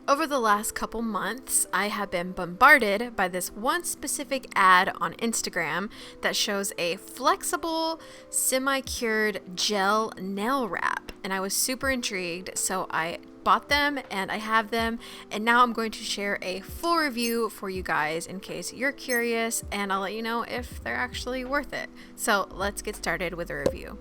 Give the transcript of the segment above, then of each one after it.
Over the last couple months, I have been bombarded by this one specific ad on Instagram that shows a flexible, semi-cured gel nail wrap, and I was super intrigued, so I bought them and I have them, and now I'm going to share a full review for you guys in case you're curious, and I'll let you know if they're actually worth it. So let's get started with a review.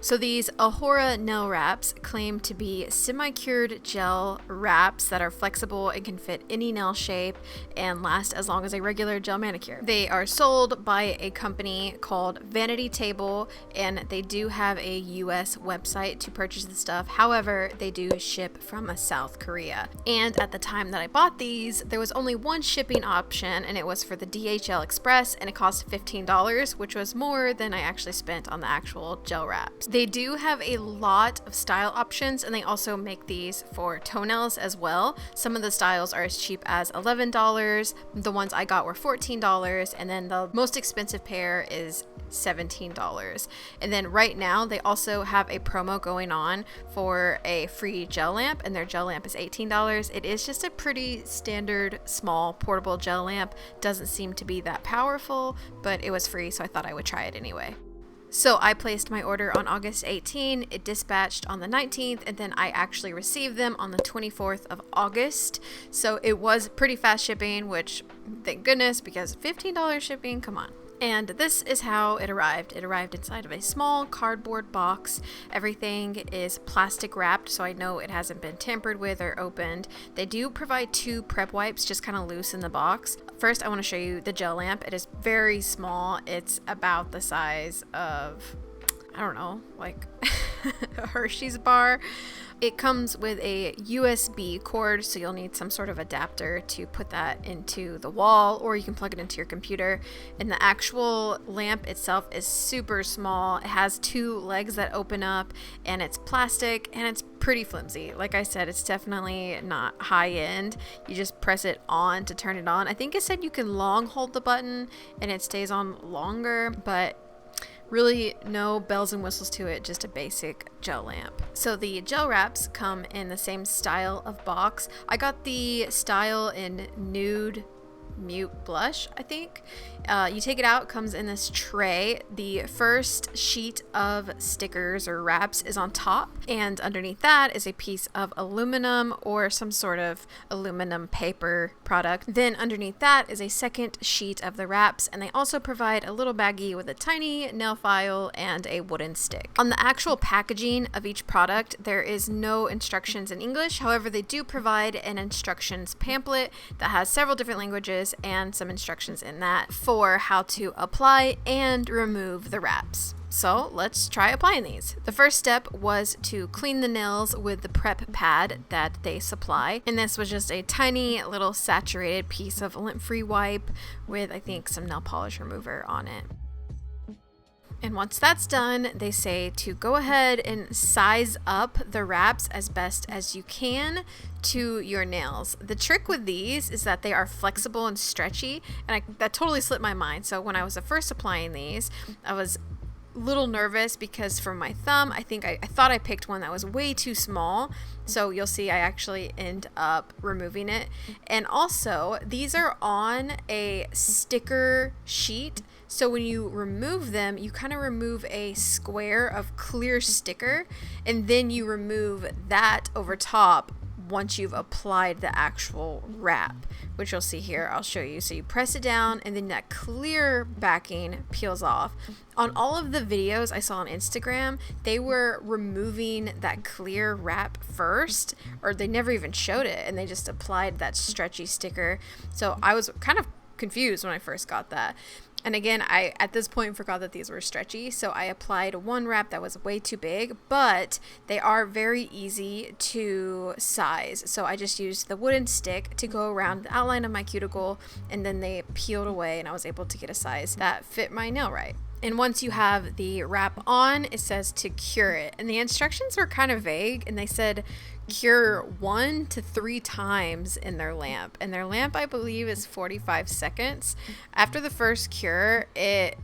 So these Ohora nail wraps claim to be semi-cured gel wraps that are flexible and can fit any nail shape and last as long as a regular gel manicure. They are sold by a company called Vanity Table, and they do have a US website to purchase the stuff. However, they do ship from South Korea. And at the time that I bought these, there was only one shipping option, and it was for the DHL Express, and it cost $15, which was more than I actually spent on the actual gel wraps. They do have a lot of style options, and they also make these for toenails as well. Some of the styles are as cheap as $11. The ones I got were $14, and then the most expensive pair is $17. And then right now they also have a promo going on for a free gel lamp, and their gel lamp is $18. It is just a pretty standard small portable gel lamp. Doesn't seem to be that powerful, but it was free, so I thought I would try it anyway. So I placed my order on August 18, it dispatched on the 19th, and then I actually received them on the 24th of August. So it was pretty fast shipping, which thank goodness, because $15 shipping, come on. And this is how it arrived. It arrived inside of a small cardboard box. Everything is plastic wrapped, so I know it hasn't been tampered with or opened. They do provide 2 prep wipes just kind of loose in the box. First, I want to show you the gel lamp. It is very small. It's about the size of, I don't know, like a Hershey's bar. It comes with a USB cord, so you'll need some sort of adapter to put that into the wall, or you can plug it into your computer. And the actual lamp itself is super small. It has 2 legs that open up, and it's plastic, and it's pretty flimsy. Like I said, it's definitely not high end. You just press it on to turn it on. I think it said you can long hold the button and it stays on longer, but really no bells and whistles to it, just a basic gel lamp. So the gel wraps come in the same style of box. I got the style in nude mute blush, I think. You take it out, comes in this tray. The first sheet of stickers or wraps is on top, and underneath that is a piece of aluminum or some sort of aluminum paper product. Then underneath that is a second sheet of the wraps, and they also provide a little baggie with a tiny nail file and a wooden stick. On the actual packaging of each product, there is no instructions in English. However, they do provide an instructions pamphlet that has several different languages and some instructions in that for how to apply and remove the wraps. So let's try applying these. The first step was to clean the nails with the prep pad that they supply, and this was just a tiny little saturated piece of lint-free wipe with, I think, some nail polish remover on it. And once that's done, they say to go ahead and size up the wraps as best as you can to your nails. The trick with these is that they are flexible and stretchy, and that totally slipped my mind. So when I was first applying these, I was a little nervous because for my thumb, I thought I picked one that was way too small. So you'll see I actually end up removing it. And also, these are on a sticker sheet. So when you remove them, you kind of remove a square of clear sticker, and then you remove that over top once you've applied the actual wrap, which you'll see here. I'll show you. So you press it down, and then that clear backing peels off. On all of the videos I saw on Instagram, they were removing that clear wrap first, or they never even showed it, and they just applied that stretchy sticker. So I was kind of confused when I first got that. And again, I at this point forgot that these were stretchy, so I applied one wrap that was way too big, but they are very easy to size. So I just used the wooden stick to go around the outline of my cuticle, and then they peeled away, and I was able to get a size that fit my nail right. And once you have the wrap on, it says to cure it. And the instructions were kind of vague, and they said cure 1 to 3 times in their lamp. And their lamp, I believe, is 45 seconds. After the first cure, it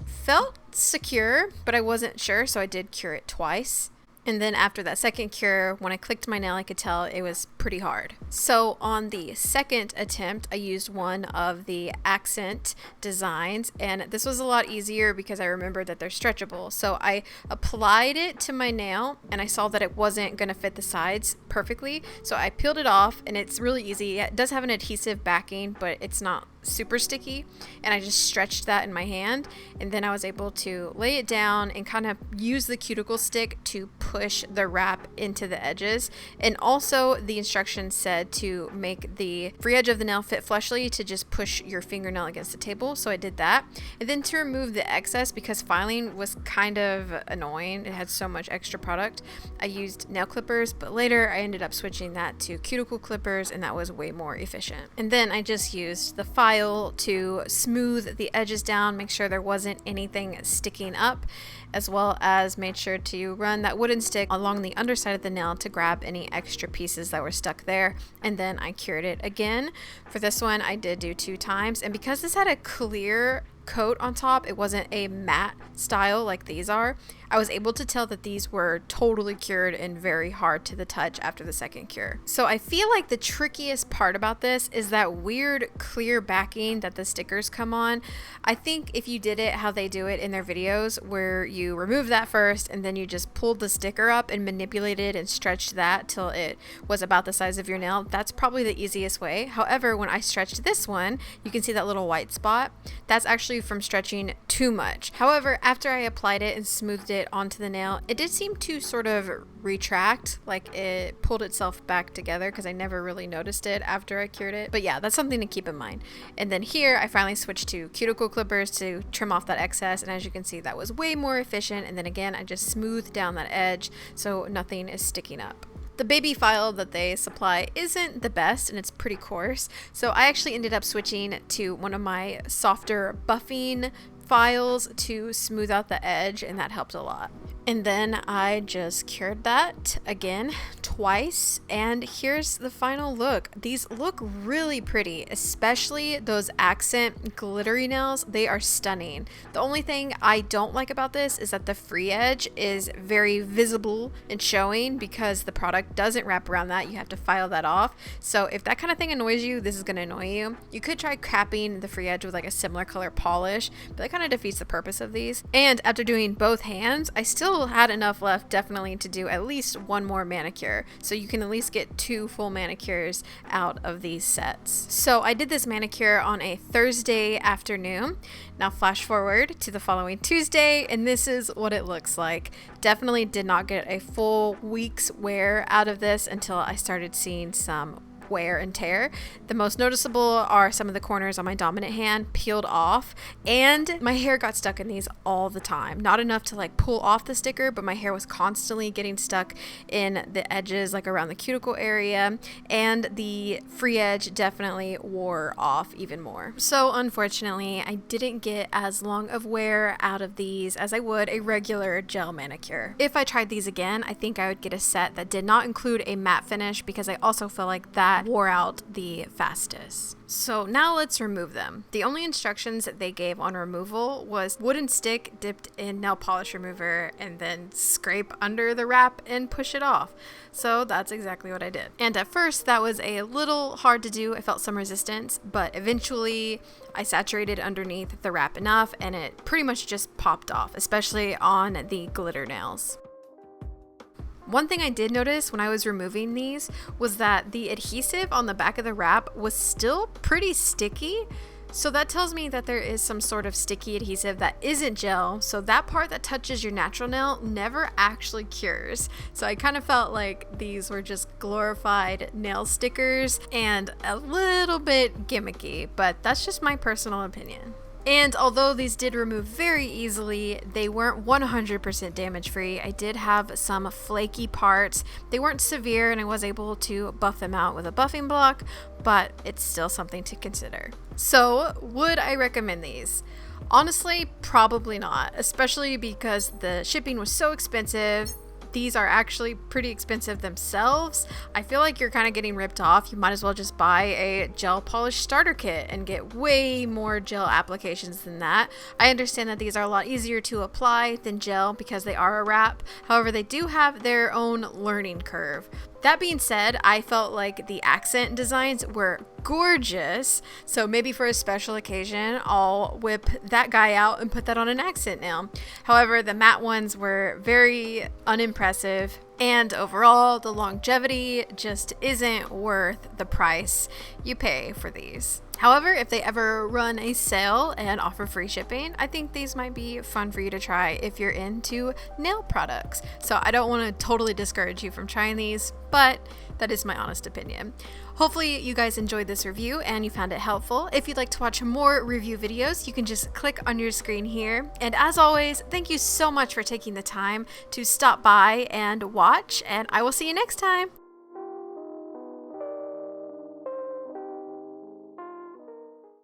felt secure, but I wasn't sure, so I did cure it twice. And then after that second cure, when I clicked my nail, I could tell it was pretty hard. So on the second attempt, I used one of the accent designs, and this was a lot easier because I remembered that they're stretchable. So I applied it to my nail and I saw that it wasn't going to fit the sides perfectly. So I peeled it off, and it's really easy. It does have an adhesive backing, but it's not super sticky, and I just stretched that in my hand, and then I was able to lay it down and kind of use the cuticle stick to push the wrap into the edges. And also the instructions said to make the free edge of the nail fit fleshly, to just push your fingernail against the table, so I did that. And then to remove the excess, because filing was kind of annoying, it had so much extra product, I used nail clippers, but later I ended up switching that to cuticle clippers, and that was way more efficient. And then I just used the file to smooth the edges down, make sure there wasn't anything sticking up, as well as made sure to run that wooden stick along the underside of the nail to grab any extra pieces that were stuck there. And then I cured it again. For this one, I did do 2 times, and because this had a clear coat on top, it wasn't a matte style like these are, I was able to tell that these were totally cured and very hard to the touch after the second cure. So I feel like the trickiest part about this is that weird clear backing that the stickers come on. I think if you did it how they do it in their videos, where you remove that first and then you just pulled the sticker up and manipulated and stretched that till it was about the size of your nail, that's probably the easiest way. However, when I stretched this one, you can see that little white spot. That's actually from stretching too much. However, after I applied it and smoothed it onto the nail, it did seem to sort of retract, like it pulled itself back together, because I never really noticed it after I cured it. But yeah, that's something to keep in mind. And then here I finally switched to cuticle clippers to trim off that excess, and as you can see, that was way more efficient. And then again, I just smoothed down that edge so nothing is sticking up. The baby file that they supply isn't the best, and it's pretty coarse, so I actually ended up switching to one of my softer buffing files to smooth out the edge, and that helped a lot. And then I just cured that again twice, and here's the final look. These look really pretty, especially those accent glittery nails. They are stunning. The only thing I don't like about this is that the free edge is very visible and showing, because the product doesn't wrap around that. You have to file that off. So if that kind of thing annoys you, this is going to annoy you. You could try capping the free edge with like a similar color polish, but that kind of defeats the purpose of these. And after doing both hands, I still had enough left definitely to do at least one more manicure, so you can at least get 2 full manicures out of these sets. So I did this manicure on a Thursday afternoon. Now flash forward to the following Tuesday, and this is what it looks like. Definitely did not get a full week's wear out of this until I started seeing some wear and tear. The most noticeable are some of the corners on my dominant hand peeled off, and my hair got stuck in these all the time. Not enough to like pull off the sticker, but my hair was constantly getting stuck in the edges, like around the cuticle area, and the free edge definitely wore off even more. So unfortunately, I didn't get as long of wear out of these as I would a regular gel manicure. If I tried these again, I think I would get a set that did not include a matte finish, because I also feel like that wore out the fastest. So now let's remove them. The only instructions that they gave on removal was wooden stick dipped in nail polish remover, and then scrape under the wrap and push it off. So that's exactly what I did. And at first that was a little hard to do. I felt some resistance, but eventually I saturated underneath the wrap enough and it pretty much just popped off, especially on the glitter nails. One thing I did notice when I was removing these was that the adhesive on the back of the wrap was still pretty sticky. So that tells me that there is some sort of sticky adhesive that isn't gel. So that part that touches your natural nail never actually cures. So I kind of felt like these were just glorified nail stickers and a little bit gimmicky, but that's just my personal opinion. And although these did remove very easily, they weren't 100% damage free. I did have some flaky parts. They weren't severe and I was able to buff them out with a buffing block, but it's still something to consider. So would I recommend these? Honestly, probably not, especially because the shipping was so expensive. these are actually pretty expensive themselves. I feel like you're kind of getting ripped off. You might as well just buy a gel polish starter kit and get way more gel applications than that. I understand that these are a lot easier to apply than gel because they are a wrap. However, they do have their own learning curve. That being said, I felt like the accent designs were gorgeous, so maybe for a special occasion, I'll whip that guy out and put that on an accent nail. However, the matte ones were very unimpressive, and overall, the longevity just isn't worth the price you pay for these. However, if they ever run a sale and offer free shipping, I think these might be fun for you to try if you're into nail products. So I don't want to totally discourage you from trying these, but that is my honest opinion. Hopefully you guys enjoyed this review and you found it helpful. If you'd like to watch more review videos, you can just click on your screen here. And as always, thank you so much for taking the time to stop by and watch, and I will see you next time.